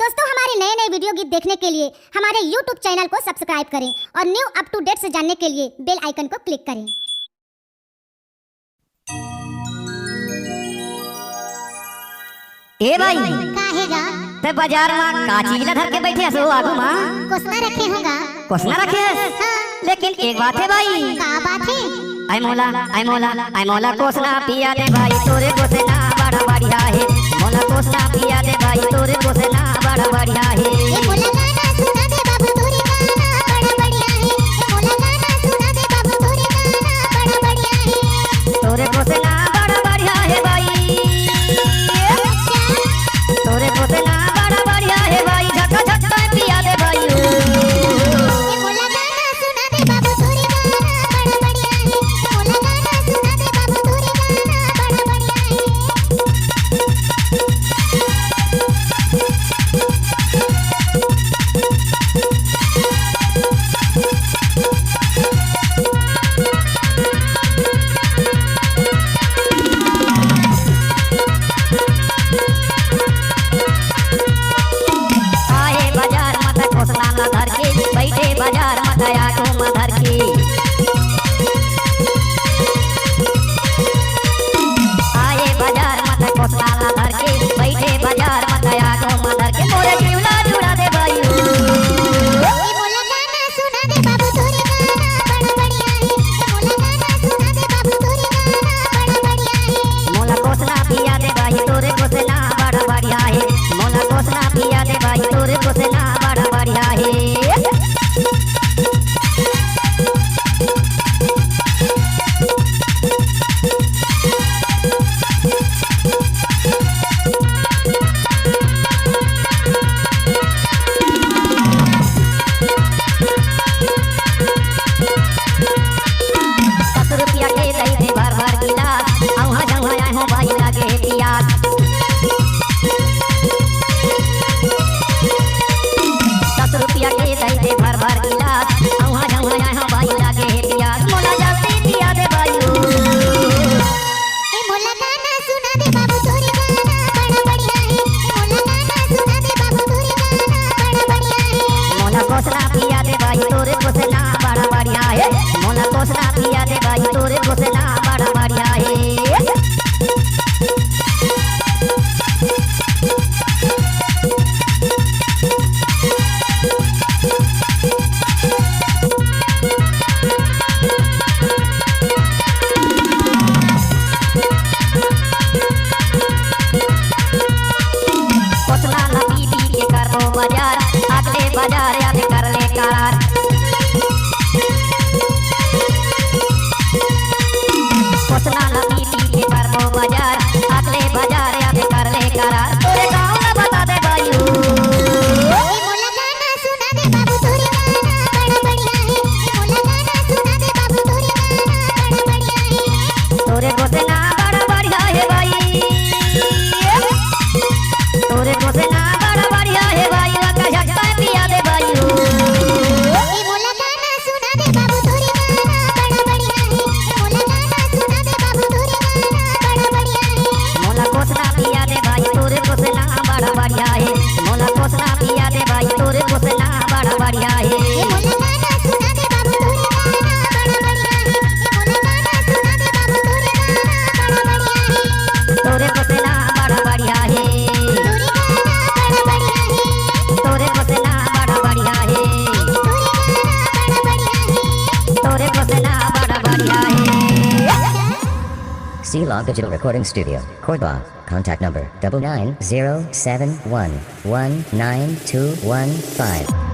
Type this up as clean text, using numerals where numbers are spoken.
दोस्तों हमारे नए नए वीडियो गीत देखने के लिए हमारे YouTube चैनल को सब्सक्राइब करें और न्यू अप टू डेट से जानने के लिए बेल आइकन को क्लिक करें। ए भाई काहेगा ते बाजार में का चीज ला धर के बैठे हसो आगू मां कोसना रखे होगा। कोसना रखे है लेकिन एक बात है भाई। का बात है? आई मोला कोसना पिया दे भाई तोरे कोसना बड़ा बढ़िया है। मोला कोसना पिया दे भाई तोरे कोसना बड़ा बढ़िया है। ये मोला गाना सुना दे बाबू तोरे गाना बड़ा बढ़िया है। ये मोला गाना सुना दे बाबू तोरे गाना बड़ा बढ़िया है। तोरे कोसना बड़ा बढ़िया है भाई। तोरे कोसना बड़ा बढ़िया है भाई। झटका झटका पिया दे भाई। ये मोला गाना सुना दे बाबू तोरे गाना बड़ा बढ़िया है। ये मोला गाना सुना दे बाबू तोरे गाना बड़ा बढ़िया है। आए बाजार मत कोसना ला धर के बैठे बाजार मत आगू में धर के। आए बाजार मत कोसना ला धर के बैठे बाजार मत आगू में धर के। मोरे जीवला जुड़ा दे भाई। ये मोला गाना सुना दे बाबू तोरे गाना बड़ा बढ़िया है। ये मोला गाना सुना दे बाबू तोरे गाना बड़ा बढ़िया है। मोला कोसना पिया दे भाई तोरे कोसना बड़ा बढ़िया है। मोला कोसना पिया दे भाई तोरे कोसना बड़ा बढ़िया है। ₹10 के दई दे भर भर गिलास औहा जौहा आए हो भाई लागे पियास। ₹10 के दई दे भर भर गिलास औहा जौहा आए हो भाई लागे पियास। मोला जल्दी पिया दे भाई। ये मोला गाना सुना दे बाबू तोरे गाना बड़ा बढ़िया है। ये मोला गाना सुना दे बाबू तोरे गाना बड़ा बढ़िया है। मोला कोसना पिया दे भाई तोरे कोसना बड़ा बढ़िया है। मोला कोसना पिया दे भाई तोरे कोसना बड़ा बढ़िया है। कोसना ला बीबी के करबो बाजार अगले बाजार याद कर ले करार। कोसना ला बीबी के करबो बाजार अगले बाजार याद कर ले करार। तोरे गाँव ना बता दे भाई। ये मोला गाना सुना दे बाबू तोरे गाना बड़ा बढ़िया है। ये मोला गाना सुना दे बाबू तोरे गाना बड़ा बढ़िया है। तोरे कोसना बड़ा बढ़िया है भाई। तोरे कोसना बड़ा बढ़िया है भाई। लगा झटका पिया दे भाई। ये मोला गाना सुना दे बाबू तोरे गाना बड़ा बढ़िया है। ये मोला गाना सुना दे बाबू तोरे गाना बड़ा बढ़िया है। मोला कोसना पिया दे भाई तोरे कोसना बड़ा बढ़िया है। मोला कोसना पिया दे भाई तोरे कोसना बड़ा बढ़िया है। ये मोला गाना सुना दे बाबू तोरे गाना बड़ा बढ़िया है। ये मोला गाना सुना दे बाबू तोरे गाना बड़ा बढ़िया है। तोरे कोसना बड़ा बढ़िया है। तोरे गाना बड़ा बढ़िया है। तोरे कोसना बड़ा बढ़िया है। तोरे गाना बड़ा बढ़िया है। C-Log Digital Recording Studio, Cordoba. Contact number 99071192215.